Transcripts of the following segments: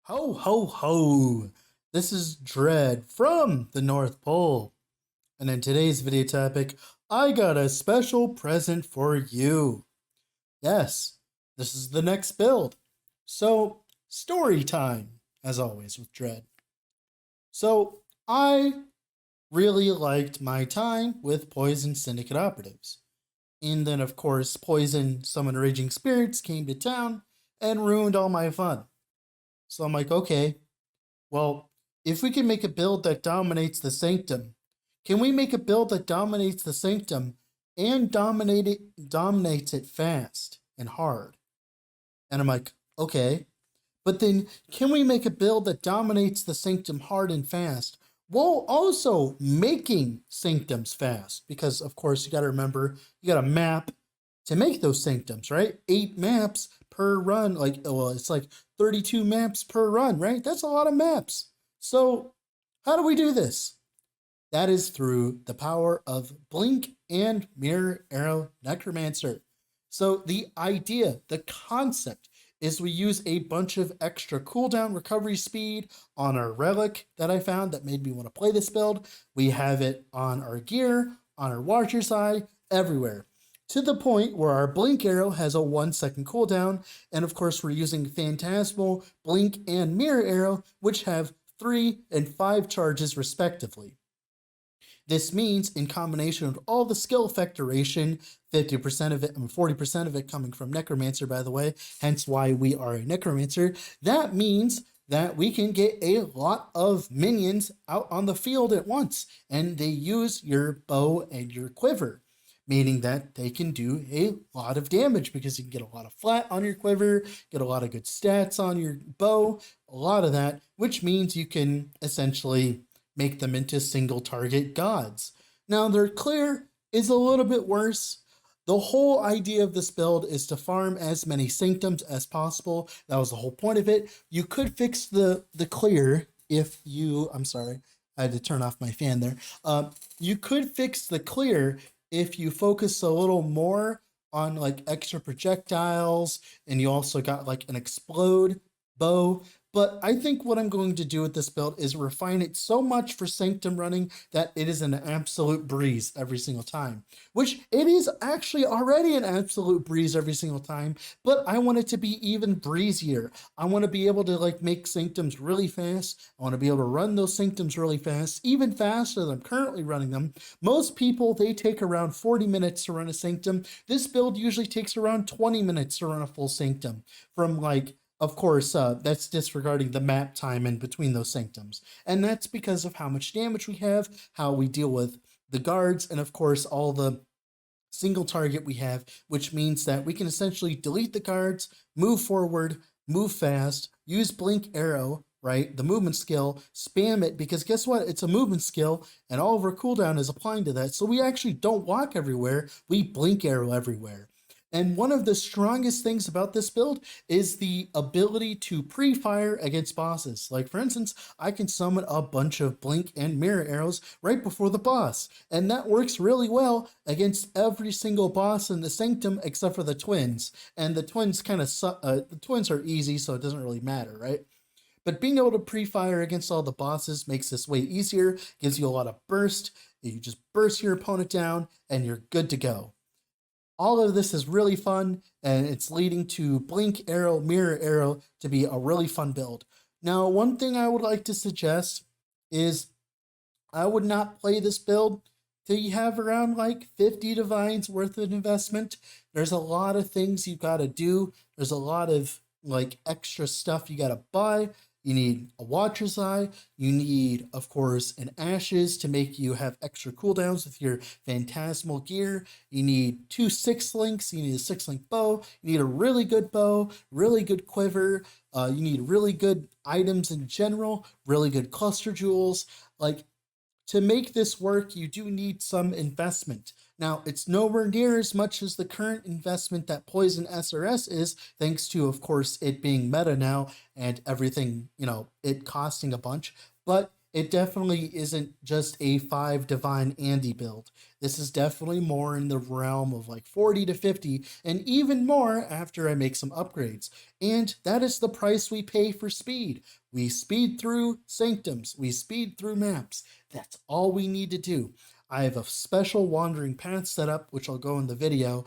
Ho, ho, ho! This is Dread from the North Pole. And in today's video topic, I got a special present for you. Yes, this is the next build. So, story time, as always, with Dread. So, I really liked my time with Poison Syndicate Operatives. And then, of course, Poison Summon Raging Spirits came to town and ruined all my fun. So I'm like, okay, well, if we can make a build that dominates the Sanctum, can we make a build that dominates the Sanctum and dominates it fast and hard? And I'm like, okay, but then can we make a build that dominates the Sanctum hard and fast while also making Sanctums fast? Because of course you got to remember, you got a map to make those Sanctums, right? 8 maps per run, it's like 32 maps per run, right? That's a lot of maps. So how do we do this? That is through the power of Blink and Mirror Arrow Necromancer. So the idea, the concept, is we use a bunch of extra cooldown recovery speed on our relic that I found that made me want to play this build. We have it on our gear, on our Watcher's Eye, everywhere. To the point where our Blink Arrow has a 1-second cooldown, and of course we're using Phantasmal, Blink, and Mirror Arrow, which have 3 and 5 charges respectively. This means, in combination with all the skill effect duration, 50% of it and 40% of it coming from Necromancer, by the way, hence why we are a Necromancer, that means that we can get a lot of minions out on the field at once, and they use your bow and your quiver, meaning that they can do a lot of damage because you can get a lot of flat on your quiver, get a lot of good stats on your bow, a lot of that, which means you can essentially make them into single target gods. Now their clear is a little bit worse. The whole idea of this build is to farm as many sanctums as possible. That was the whole point of it. You could fix the clear if you, I'm sorry, I had to turn off my fan there. You could fix the clear if you focus a little more on like extra projectiles, and you also got like an explode bow. But I think what I'm going to do with this build is refine it so much for Sanctum running that it is an absolute breeze every single time, which it is actually already an absolute breeze every single time, but I want it to be even breezier. I want to be able to like make Sanctums really fast. I want to be able to run those Sanctums really fast, even faster than I'm currently running them. Most people, they take around 40 minutes to run a Sanctum. This build usually takes around 20 minutes to run a full Sanctum from like, of course, that's disregarding the map time in between those sanctums. And that's because of how much damage we have, how we deal with the guards, and of course, all the single target we have, which means that we can essentially delete the guards, move forward, move fast, use Blink Arrow, right? The movement skill, spam it, because guess what? It's a movement skill, and all of our cooldown is applying to that. So we actually don't walk everywhere, we Blink Arrow everywhere. And one of the strongest things about this build is the ability to pre-fire against bosses. Like for instance, I can summon a bunch of Blink and Mirror Arrows right before the boss. And that works really well against every single boss in the Sanctum except for the twins. And the twins the twins are easy, so it doesn't really matter, right? But being able to pre-fire against all the bosses makes this way easier, gives you a lot of burst. You just burst your opponent down and you're good to go. All of this is really fun, and it's leading to Blink Arrow, Mirror Arrow to be a really fun build. Now, one thing I would like to suggest is I would not play this build till you have around like 50 divines worth of investment. There's a lot of things you've got to do. There's a lot of like extra stuff you got to buy. You need a Watcher's Eye. You need, of course, an Ashes to make you have extra cooldowns with your Phantasmal gear. You need 2 6-links. You need a 6-link bow. You need a really good bow, really good quiver. You need really good items in general, really good cluster jewels. Like, to make this work, you do need some investment. Now, it's nowhere near as much as the current investment that Poison SRS is, thanks to, of course, it being meta now and everything, it costing a bunch. But it definitely isn't just a 5 Divine Andy build. This is definitely more in the realm of like 40 to 50, and even more after I make some upgrades. And that is the price we pay for speed. We speed through sanctums, we speed through maps. That's all we need to do. I have a special wandering path set up, which I'll go in the video,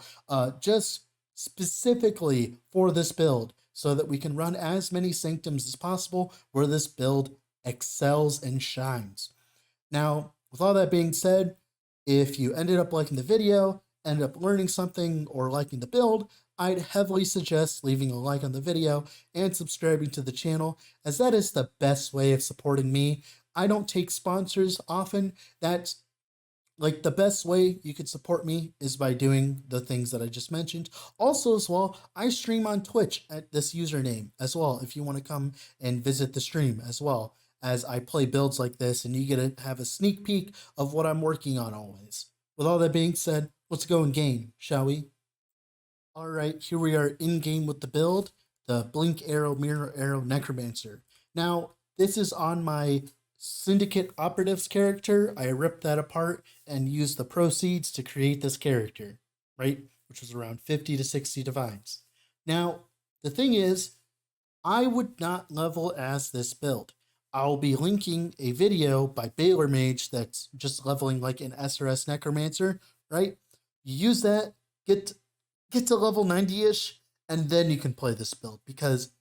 just specifically for this build, so that we can run as many sanctums as possible where this build excels and shines. Now, with all that being said, if you ended up liking the video, ended up learning something, or liking the build, I'd heavily suggest leaving a like on the video and subscribing to the channel, as that is the best way of supporting me. I don't take sponsors often. That's like the best way you could support me is by doing the things that I just mentioned. Also, as well, I stream on Twitch at this username as well, if you want to come and visit the stream as well, as I play builds like this and you get to have a sneak peek of what I'm working on always. With all that being said, let's go in game, shall we? All right, here we are in game with the build, the Blink Arrow Necromancer. Now, this is on my Syndicate Operatives character. I ripped that apart and used the proceeds to create this character, right? Which was around 50 to 60 divines. Now, the thing is, I would not level as this build. I'll be linking a video by Balormage that's just leveling like an SRS Necromancer, right? You use that, get to level 90-ish, and then you can play this build, because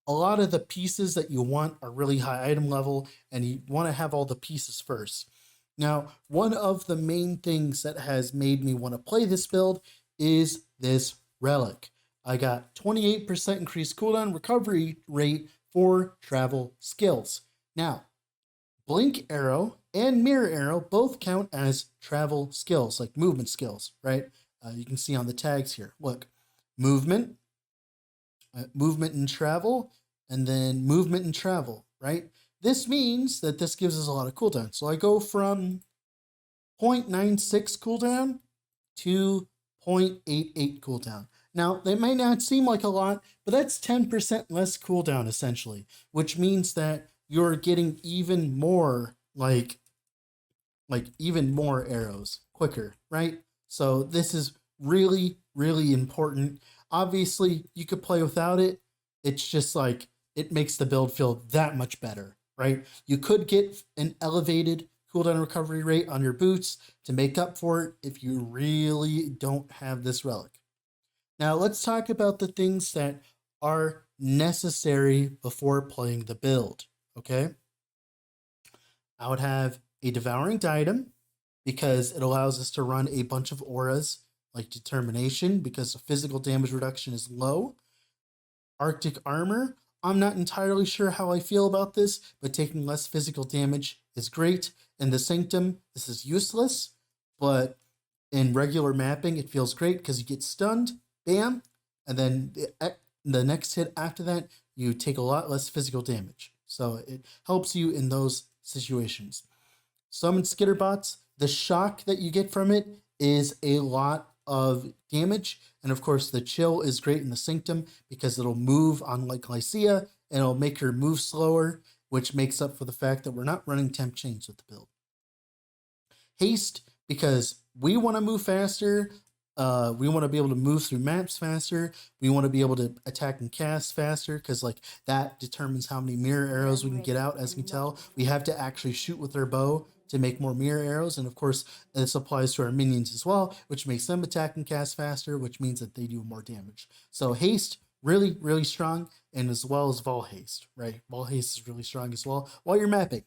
a lot of the pieces that you want are really high item level, and you want to have all the pieces first. Now, one of the main things that has made me want to play this build is this relic. I got 28% increased cooldown recovery rate for travel skills. Now, Blink Arrow and Mirror Arrow both count as travel skills, like movement skills, right? You can see on the tags here. Look, movement, movement and travel, and then movement and travel, right? This means that this gives us a lot of cooldown. So I go from 0.96 cooldown to 0.88 cooldown. Now, they may not seem like a lot, but that's 10% less cooldown essentially, which means that you're getting even more like even more arrows quicker, right? So this is really, really important. Obviously, you could play without it. It's just like, it makes the build feel that much better, right? You could get an elevated cooldown recovery rate on your boots to make up for it if you really don't have this relic. Now, let's talk about the things that are necessary before playing the build, okay? I would have a Devouring Diadem, because it allows us to run a bunch of auras like Determination, because the physical damage reduction is low. Arctic Armor, I'm not entirely sure how I feel about this, but taking less physical damage is great. In the Sanctum, this is useless, but in regular mapping, it feels great because you get stunned, bam, and then the next hit after that, you take a lot less physical damage. So it helps you in those situations. Summon Skitterbots, the shock that you get from it is a lot of damage, and of course the chill is great in the Sanctum because it'll move on like Lycia, and it'll make her move slower, which makes up for the fact that we're not running temp chains with the build. Haste, because we want to move faster, we want to be able to move through maps faster, we want to be able to attack and cast faster, because like that determines how many mirror arrows we can get out. As you can tell, we have to actually shoot with our bow to make more mirror arrows, and of course this applies to our minions as well, which makes them attack and cast faster, which means that they do more damage. So haste, really, really strong, and as well as Vol Haste, right? Vol Haste is really strong as well while you're mapping.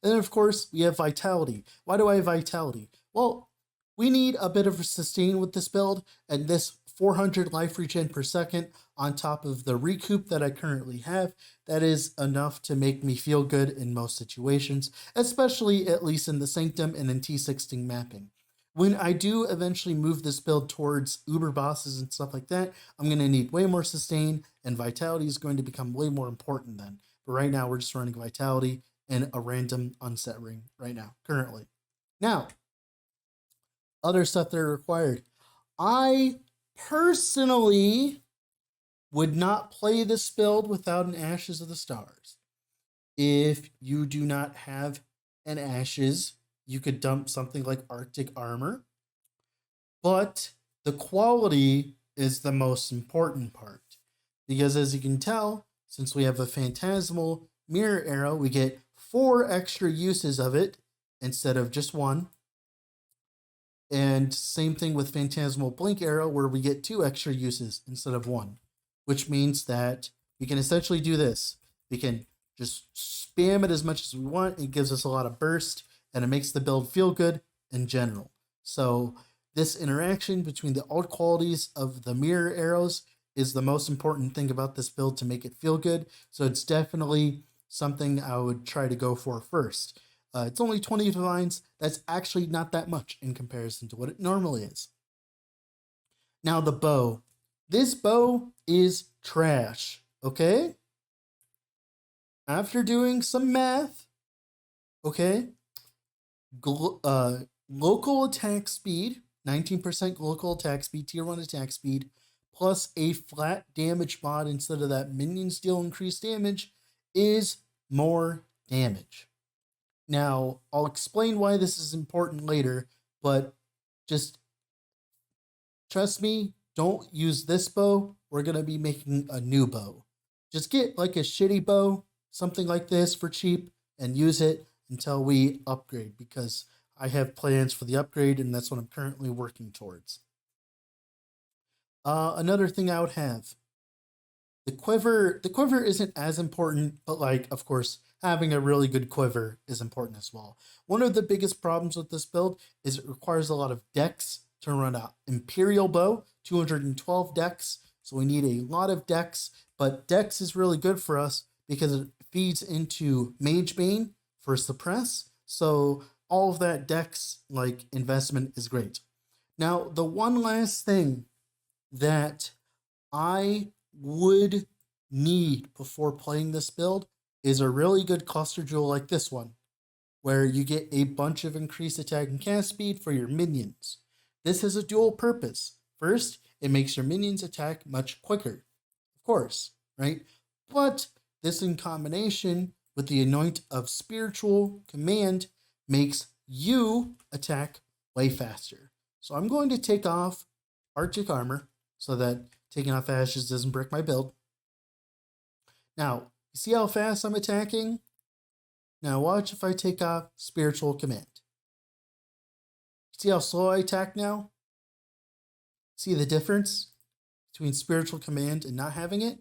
And then of course we have Vitality. Why do I have Vitality? Well, we need a bit of a sustain with this build, and this 400 life regen per second on top of the recoup that I currently have, that is enough to make me feel good in most situations, especially at least in the Sanctum and in T16 mapping. When I do eventually move this build towards Uber bosses and stuff like that, I'm going to need way more sustain, and Vitality is going to become way more important then. But right now we're just running Vitality and a random unset ring right now, currently. Now, other stuff that are required. I personally would not play this build without an Ashes of the Stars. If you do not have an Ashes, you could dump something like Arctic Armor. But the quality is the most important part. Because as you can tell, since we have a Phantasmal Mirror Arrow, we get 4 extra uses of it instead of just 1. And same thing with Phantasmal Blink Arrow, where we get 2 extra uses instead of 1. Which means that we can essentially do this. We can just spam it as much as we want. It gives us a lot of burst, and it makes the build feel good in general. So this interaction between the alt qualities of the mirror arrows is the most important thing about this build to make it feel good. So it's definitely something I would try to go for first. It's only 20 divines. That's actually not that much in comparison to what it normally is. Now the bow. This bow is trash, okay? After doing some math, okay, local attack speed, 19% local attack speed, tier 1 attack speed, plus a flat damage mod instead of that minions deal increased damage is more damage. Now, I'll explain why this is important later, but just trust me, don't use this bow. We're going to be making a new bow. Just get like a shitty bow, something like this for cheap, and use it until we upgrade, because I have plans for the upgrade, and that's what I'm currently working towards. Another thing I would have, the quiver isn't as important, but like, of course, having a really good quiver is important as well. One of the biggest problems with this build is it requires a lot of dex to run an Imperial Bow, 212 dex, so we need a lot of dex, but dex is really good for us because it feeds into Mage Bane for suppress, so all of that dex like investment is great. Now, the one last thing that I would need before playing this build is a really good cluster jewel like this one, where you get a bunch of increased attack and cast speed for your minions. This has a dual purpose. First, it makes your minions attack much quicker, of course, right? But this in combination with the anoint of spiritual command makes you attack way faster. So I'm going to take off Arctic Armor so that taking off Ashes doesn't break my build. Now, you see how fast I'm attacking? Now watch if I take off Spiritual Command. See how slow I attack now? See the difference between Spiritual Command and not having it?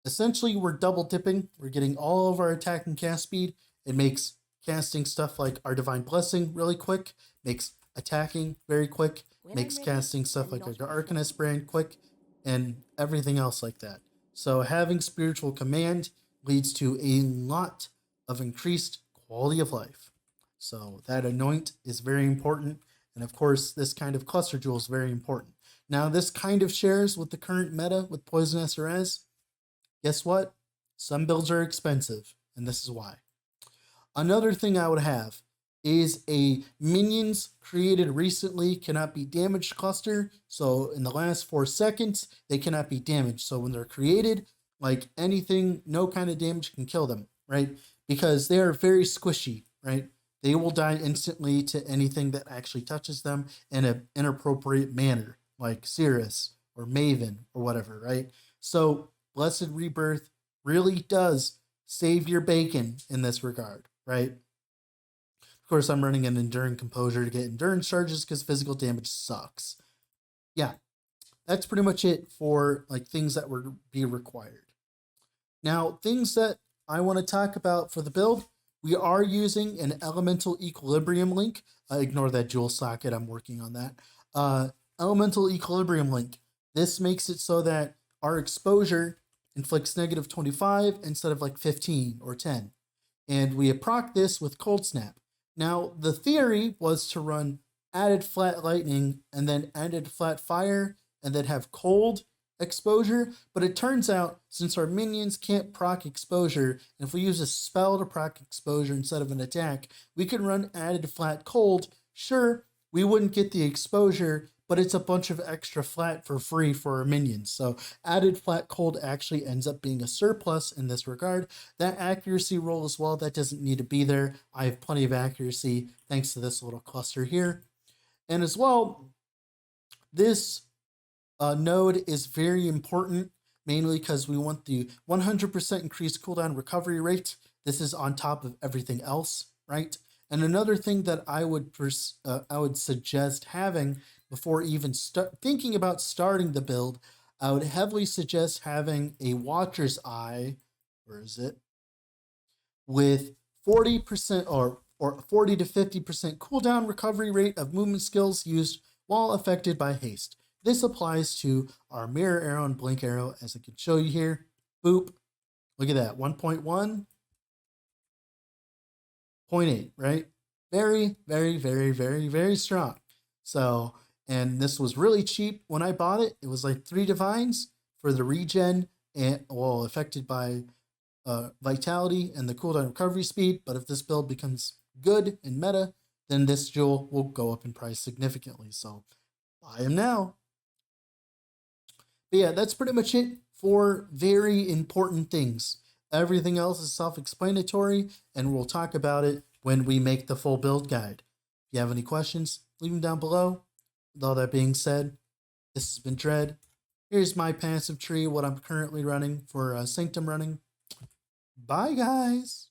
Essentially, we're double dipping. We're getting all of our attack and cast speed. It makes casting stuff like our Divine Blessing really quick, makes attacking very quick, makes casting stuff like our Arcanist brand quick, and everything else like that. So having Spiritual Command leads to a lot of increased quality of life. So that anoint is very important, and of course this kind of cluster jewel is very important. Now this kind of shares with the current meta with Poison SRS. Guess what? Some builds are expensive, and this is why. Another thing I would have is a minions created recently cannot be damaged cluster. So in the last 4 seconds, they cannot be damaged. So when they're created, like anything, no kind of damage can kill them, right? Because they are very squishy, right? They will die instantly to anything that actually touches them in an inappropriate manner, like Cirrus or Maven or whatever, right? So Blessed Rebirth really does save your bacon in this regard, right? Of course, I'm running an Enduring Composure to get endurance charges because physical damage sucks. Yeah, that's pretty much it for like things that would be required. Now, things that I want to talk about for the build, we are using an Elemental Equilibrium link. Ignore that jewel socket, I'm working on that. Elemental Equilibrium link. This makes it so that our exposure inflicts negative 25 instead of like 15 or 10. And we proc this with Cold Snap. Now, the theory was to run added flat lightning and then added flat fire and then have cold exposure, but it turns out since our minions can't proc exposure, and if we use a spell to proc exposure instead of an attack, we can run added flat cold. Sure, we wouldn't get the exposure, but it's a bunch of extra flat for free for our minions. So added flat cold actually ends up being a surplus in this regard. That accuracy roll as well, that doesn't need to be there. I have plenty of accuracy thanks to this little cluster here. And as well, this node is very important, mainly because we want the 100% increased cooldown recovery rate. This is on top of everything else, right? And another thing that I would suggest having before even thinking about starting the build, I would heavily suggest having a Watcher's Eye. Where is it? With 40% or 40 to 50% cooldown recovery rate of movement skills used while affected by haste. This applies to our Mirror Arrow and Blink Arrow, as I can show you here. Boop. Look at that. 1.1. 0.8, right? Very, very, very, very, very strong. So, and this was really cheap when I bought it. It was like 3 divines for the regen and, well, affected by vitality and the cooldown recovery speed. But if this build becomes good in meta, then this jewel will go up in price significantly. So buy him now. But yeah, that's pretty much it for very important things. Everything else is self-explanatory, and we'll talk about it when we make the full build guide. If you have any questions, leave them down below. With all that being said, this has been Dread. Here's my passive tree, what I'm currently running for Sanctum running. Bye, guys.